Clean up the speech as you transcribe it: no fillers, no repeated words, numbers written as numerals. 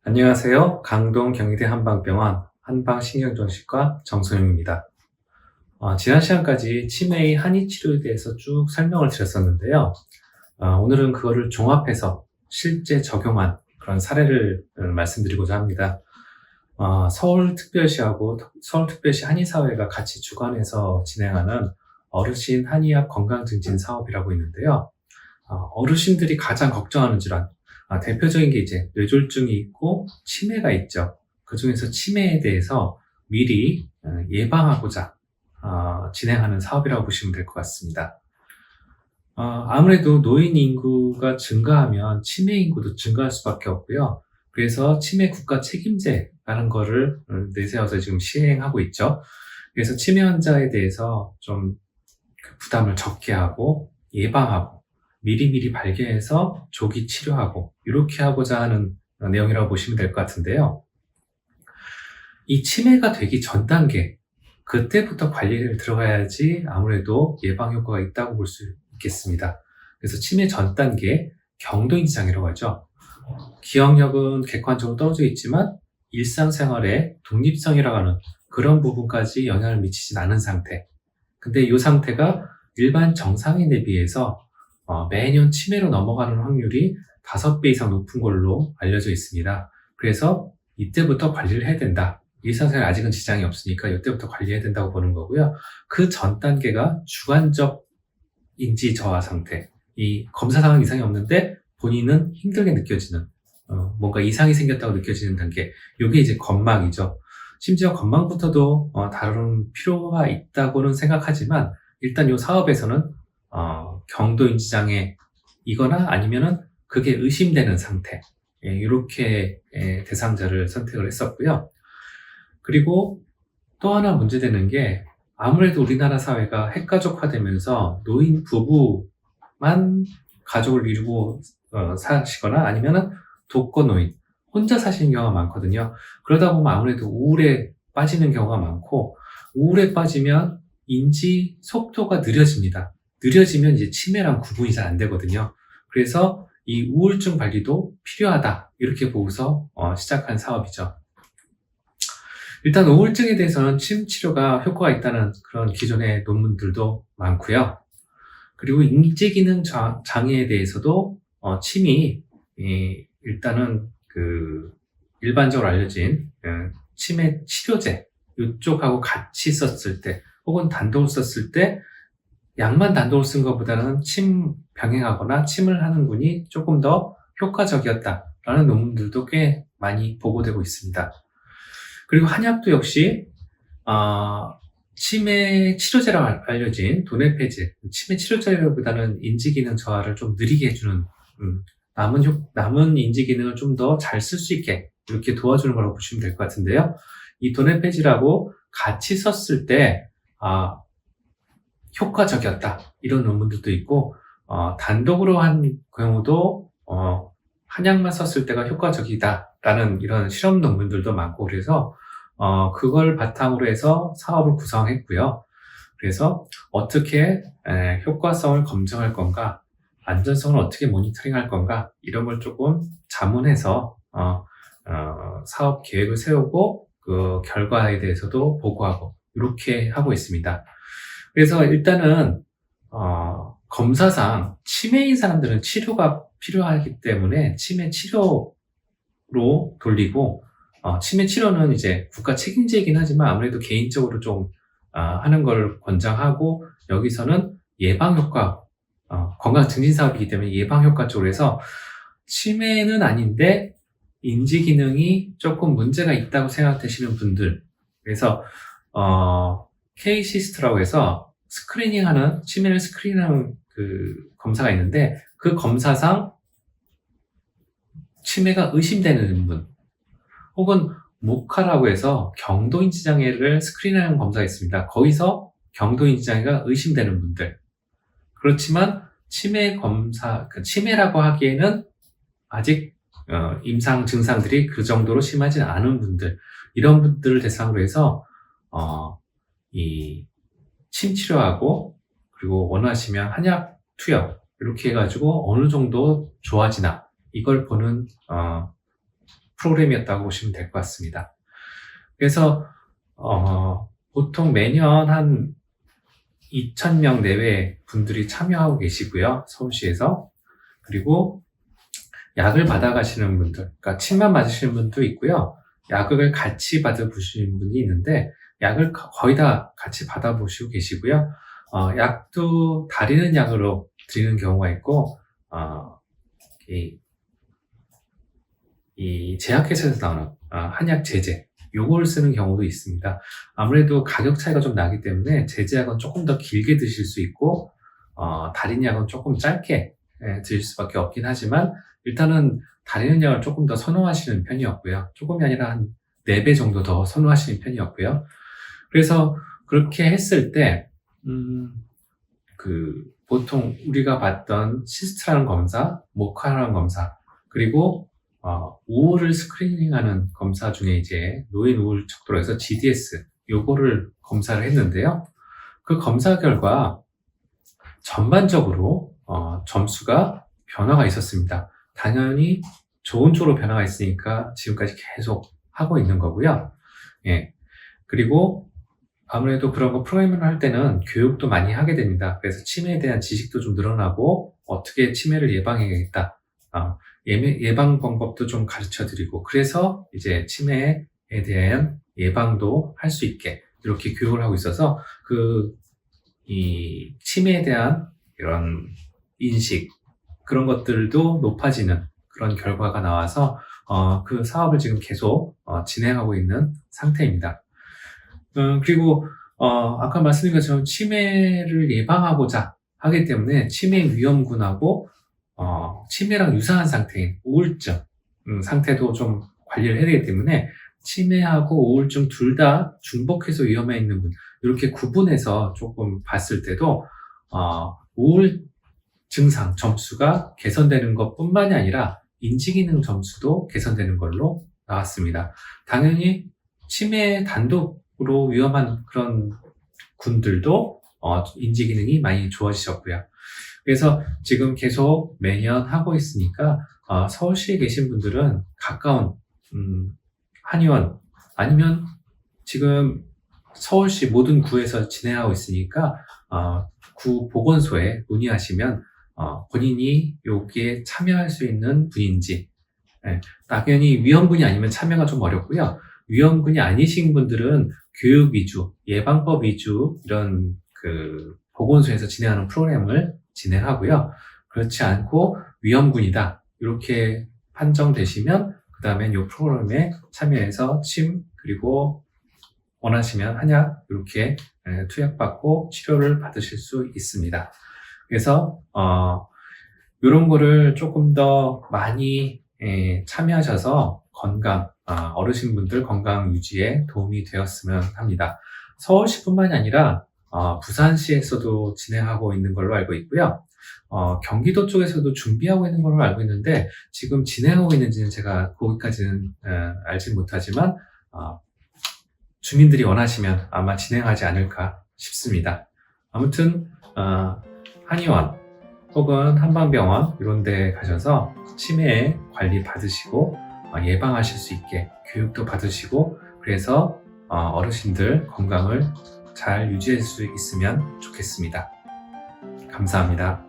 안녕하세요. 강동 경희대 한방병원 한방신경정신과 정소영입니다. 지난 시간까지 치매의 한의치료에 대해서 쭉 설명을 드렸었는데요. 오늘은 그거를 종합해서 실제 적용한 그런 사례를 말씀드리고자 합니다. 서울특별시하고 서울특별시 한의사회가 같이 주관해서 진행하는 어르신 한의학 건강증진 사업이라고 있는데요. 어르신들이 가장 걱정하는 질환, 대표적인 게 이제 뇌졸중이 있고 치매가 있죠. 그 중에서 치매에 대해서 미리 예방하고자 진행하는 사업이라고 보시면 될 것 같습니다. 아무래도 노인 인구가 증가하면 치매 인구도 증가할 수밖에 없고요. 그래서 치매 국가 책임제라는 거를 내세워서 지금 시행하고 있죠. 그래서 치매 환자에 대해서 좀 부담을 적게 하고 예방하고 미리미리 발견해서 조기 치료하고 이렇게 하고자 하는 내용이라고 보시면 될 것 같은데요. 이 치매가 되기 전 단계, 그때부터 관리를 들어가야지 아무래도 예방 효과가 있다고 볼 수 있겠습니다. 그래서 치매 전 단계, 경도인지장애라고 하죠. 기억력은 객관적으로 떨어져 있지만 일상생활에 독립성이라고 하는 그런 부분까지 영향을 미치진 않은 상태. 근데 이 상태가 일반 정상인에 비해서 매년 치매로 넘어가는 확률이 5배 이상 높은 걸로 알려져 있습니다. 그래서 이때부터 관리를 해야 된다. 일상생활에 아직은 지장이 없으니까 이때부터 관리해야 된다고 보는 거고요. 그 전 단계가 주관적 인지 저하 상태. 이 검사 상황 이상이 없는데 본인은 힘들게 느껴지는, 뭔가 이상이 생겼다고 느껴지는 단계. 이게 이제 건망이죠. 심지어 건망부터도 다룬 필요가 있다고는 생각하지만 일단 이 사업에서는 경도인지장애이거나 아니면은 그게 의심되는 상태, 이렇게 대상자를 선택을 했었고요. 그리고 또 하나 문제되는 게 아무래도 우리나라 사회가 핵가족화되면서 노인 부부만 가족을 이루고 사시거나 아니면은 독거노인, 혼자 사시는 경우가 많거든요. 그러다 보면 아무래도 우울에 빠지는 경우가 많고, 우울에 빠지면 인지 속도가 느려집니다. 느려지면 이제 치매랑 구분이 잘 안 되거든요. 그래서 이 우울증 관리도 필요하다, 이렇게 보고서 시작한 사업이죠. 일단 우울증에 대해서는 침 치료가 효과가 있다는 그런 기존의 논문들도 많고요. 그리고 인지기능 장애에 대해서도 침이 일단은 그 일반적으로 알려진 치매 치료제 이쪽하고 같이 썼을 때 혹은 단독으로 썼을 때 약만 단독으로 쓴 것보다는 침 병행하거나 침을 하는 분이 조금 더 효과적이었다라는 논문들도 꽤 많이 보고되고 있습니다. 그리고 한약도 역시 치매 치료제라고 알려진 도네페질, 치매 치료제보다는 인지기능 저하를 좀 느리게 해주는, 남은 인지기능을 좀 더 잘 쓸 수 있게 이렇게 도와주는 거라고 보시면 될 것 같은데요. 이 도네페질하고 같이 썼을 때 효과적이었다, 이런 논문들도 있고, 단독으로 한 경우도 한약만 썼을 때가 효과적이다라는 이런 실험 논문들도 많고, 그래서 그걸 바탕으로 해서 사업을 구성했고요. 그래서 어떻게 효과성을 검증할 건가, 안전성을 어떻게 모니터링할 건가, 이런 걸 조금 자문해서 사업 계획을 세우고 그 결과에 대해서도 보고하고 이렇게 하고 있습니다. 그래서 일단은 검사상 치매인 사람들은 치료가 필요하기 때문에 치매 치료로 돌리고, 치매 치료는 이제 국가 책임제이긴 하지만 아무래도 개인적으로 좀 하는 걸 권장하고, 여기서는 예방 효과, 건강 증진 사업이기 때문에 예방 효과 쪽으로 해서 치매는 아닌데 인지 기능이 조금 문제가 있다고 생각되시는 분들, 그래서 K-시스트라고 해서 스크리닝하는, 치매를 스크리닝하는 그 검사가 있는데, 그 검사상 치매가 의심되는 분, 혹은 모카라고 해서 경도인지장애를 스크린하는 검사가 있습니다. 거기서 경도인지장애가 의심되는 분들. 그렇지만 치매 검사, 치매라고 하기에는 아직 임상 증상들이 그 정도로 심하지 않은 분들, 이런 분들을 대상으로 해서 이 침 치료하고 그리고 원하시면 한약 투여 이렇게 해가지고 어느 정도 좋아지나 이걸 보는 프로그램이었다고 보시면 될 것 같습니다. 그래서 보통 매년 한 2,000명 내외 분들이 참여하고 계시고요. 서울시에서. 그리고 약을 받아가시는 분들, 그러니까 침만 맞으시는 분도 있고요. 약을 같이 받아보시는 분이 있는데 약을 거의 다 같이 받아보시고 계시고요. 약도 다리는 약으로 드리는 경우가 있고 이 제약회사에서 나오는 한약 제제 요걸 쓰는 경우도 있습니다. 아무래도 가격 차이가 좀 나기 때문에 제제약은 조금 더 길게 드실 수 있고 다린 약은 조금 짧게 드실 수밖에 없긴 하지만 일단은 다리는 약을 조금 더 선호하시는 편이었고요. 조금이 아니라 한 4배 정도 더 선호하시는 편이었고요. 그래서 그렇게 했을 때 보통 우리가 봤던 시스트라는 검사, 모카라는 검사, 그리고 우울을 스크리닝하는 검사 중에 이제 노인 우울 척도로해서 GDS 요거를 검사를 했는데요. 그 검사 결과 전반적으로 점수가 변화가 있었습니다. 당연히 좋은 쪽으로 변화가 있으니까 지금까지 계속 하고 있는 거고요. 예. 그리고 아무래도 그런 거 프로그램을 할 때는 교육도 많이 하게 됩니다. 그래서 치매에 대한 지식도 좀 늘어나고 어떻게 치매를 예방해야겠다. 예방 방법도 좀 가르쳐 드리고 그래서 이제 치매에 대한 예방도 할 수 있게 이렇게 교육을 하고 있어서 이 치매에 대한 이런 인식 그런 것들도 높아지는 그런 결과가 나와서 그 사업을 지금 계속 진행하고 있는 상태입니다. 그리고 아까 말씀드린 것처럼 치매를 예방하고자 하기 때문에 치매 위험군하고 치매랑 유사한 상태인 우울증 상태도 좀 관리를 해야 되기 때문에 치매하고 우울증 둘 다 중복해서 위험해 있는 분 이렇게 구분해서 조금 봤을 때도 우울 증상 점수가 개선되는 것뿐만이 아니라 인지기능 점수도 개선되는 걸로 나왔습니다. 당연히 치매 단독으로 위험한 그런 군들도 인지기능이 많이 좋아지셨고요. 그래서 지금 계속 매년 하고 있으니까 서울시에 계신 분들은 가까운 한의원 아니면 지금 서울시 모든 구에서 진행하고 있으니까 구 보건소에 문의하시면 본인이 여기에 참여할 수 있는 분인지 당연히 위험군이 아니면 참여가 좀 어렵고요. 위험군이 아니신 분들은 교육 위주, 예방법 위주 이런 보건소에서 진행하는 프로그램을 진행하고요. 그렇지 않고 위험군이다 이렇게 판정되시면 그 다음에 이 프로그램에 참여해서 침 그리고 원하시면 한약 이렇게 투약받고 치료를 받으실 수 있습니다. 그래서 이런 거를 조금 더 많이 참여하셔서 건강 어르신분들 건강 유지에 도움이 되었으면 합니다. 서울시뿐만이 아니라 부산시에서도 진행하고 있는 걸로 알고 있고요. 경기도 쪽에서도 준비하고 있는 걸로 알고 있는데 지금 진행하고 있는지는 제가 거기까지는 알지 못하지만 주민들이 원하시면 아마 진행하지 않을까 싶습니다. 아무튼 한의원 혹은 한방병원 이런 데 가셔서 치매 관리 받으시고 예방하실 수 있게 교육도 받으시고 그래서 어르신들 건강을 잘 유지할 수 있으면 좋겠습니다. 감사합니다.